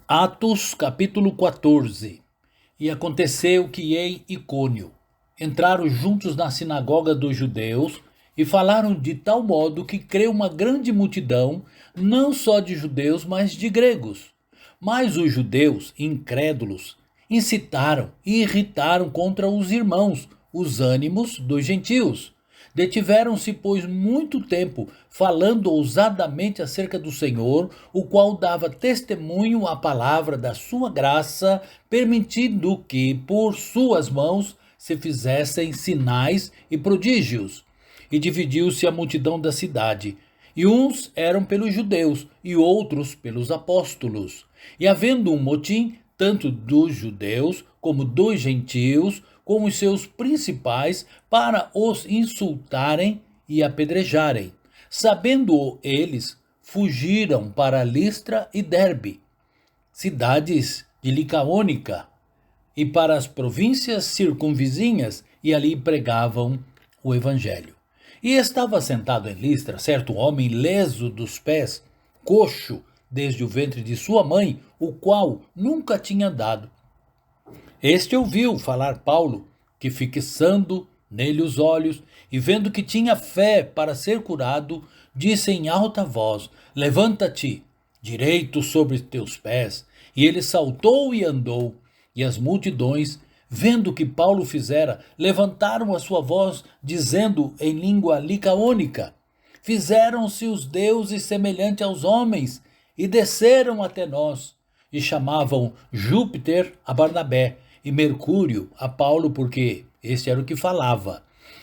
Atos capítulo 14. E aconteceu que em Icônio entraram juntos na sinagoga dos judeus e falaram de tal modo que creu uma grande multidão, não só de judeus, mas de gregos. Mas os judeus, incrédulos, incitaram e irritaram contra os irmãos os ânimos dos gentios. Detiveram-se, pois, muito tempo, falando ousadamente acerca do Senhor, o qual dava testemunho à palavra da sua graça, permitindo que, por suas mãos, se fizessem sinais e prodígios. E dividiu-se a multidão da cidade. E uns eram pelos judeus, e outros pelos apóstolos. E havendo um motim, tanto dos judeus como dos gentios, com os seus principais, para os insultarem e apedrejarem. Sabendo eles, fugiram para Listra e Derbe, cidades de Licaônica, e para as províncias circunvizinhas, e ali pregavam o evangelho. E estava sentado em Listra certo homem leso dos pés, coxo desde o ventre de sua mãe, o qual nunca tinha andado. Este ouviu falar Paulo, que fixando nele os olhos e vendo que tinha fé para ser curado, disse em alta voz: Levanta-te, direito sobre teus pés. E ele saltou e andou, e as multidões, vendo o que Paulo fizera, levantaram a sua voz, dizendo em língua licaônica: Fizeram-se os deuses semelhante aos homens, e desceram até nós. E chamavam Júpiter a Barnabé, e Mercúrio a Paulo, porque este era o que falava.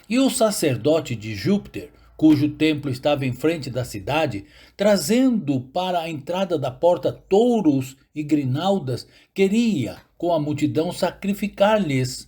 E o sacerdote de Júpiter, cujo templo estava em frente da cidade, trazendo para a entrada da porta touros e grinaldas, queria com a multidão sacrificar-lhes.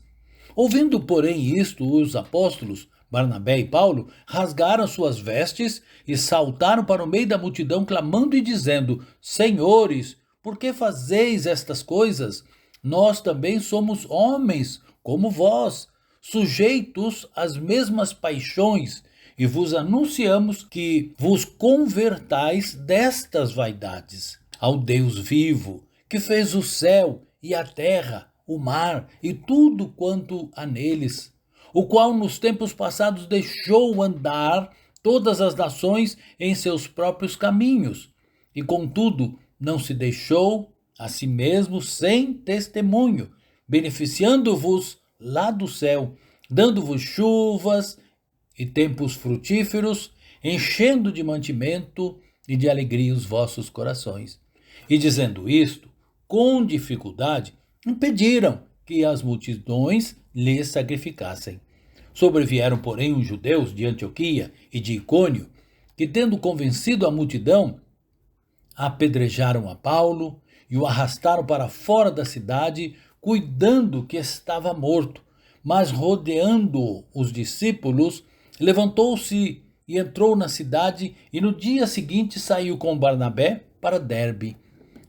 Ouvindo, porém, isto, os apóstolos, Barnabé e Paulo, rasgaram suas vestes e saltaram para o meio da multidão, clamando e dizendo: Senhores, por que fazeis estas coisas? Nós também somos homens, como vós, sujeitos às mesmas paixões, e vos anunciamos que vos convertais destas vaidades ao Deus vivo, que fez o céu e a terra, o mar e tudo quanto há neles, o qual nos tempos passados deixou andar todas as nações em seus próprios caminhos, e contudo não se deixou a si mesmo sem testemunho, beneficiando-vos lá do céu, dando-vos chuvas e tempos frutíferos, enchendo de mantimento e de alegria os vossos corações. E dizendo isto, com dificuldade, impediram que as multidões lhes sacrificassem. Sobrevieram, porém, os judeus de Antioquia e de Icônio, que, tendo convencido a multidão, apedrejaram a Paulo e o arrastaram para fora da cidade, cuidando que estava morto. Mas, rodeando os discípulos, levantou-se e entrou na cidade, e no dia seguinte saiu com Barnabé para Derbe.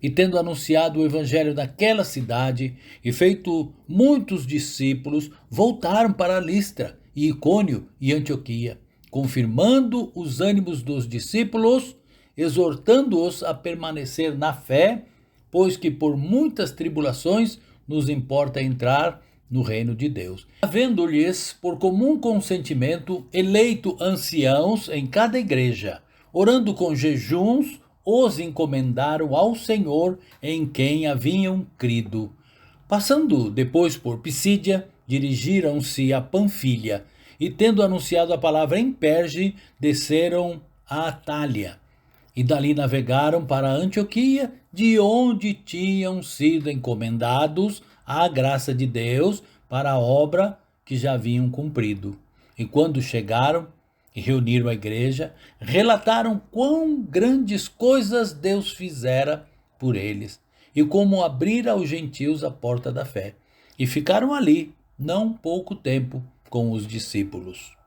E tendo anunciado o evangelho naquela cidade e feito muitos discípulos, voltaram para Listra e Icônio e Antioquia, confirmando os ânimos dos discípulos, exortando-os a permanecer na fé, pois que por muitas tribulações nos importa entrar no reino de Deus. Havendo-lhes, por comum consentimento, eleito anciãos em cada igreja, orando com jejuns, os encomendaram ao Senhor em quem haviam crido. Passando depois por Pisídia, dirigiram-se a Panfilha, e tendo anunciado a palavra em Perge, desceram a Atália. E dali navegaram para Antioquia, de onde tinham sido encomendados à graça de Deus para a obra que já haviam cumprido. E quando chegaram e reuniram a igreja, relataram quão grandes coisas Deus fizera por eles, e como abrira aos gentios a porta da fé. E ficaram ali, não pouco tempo, com os discípulos.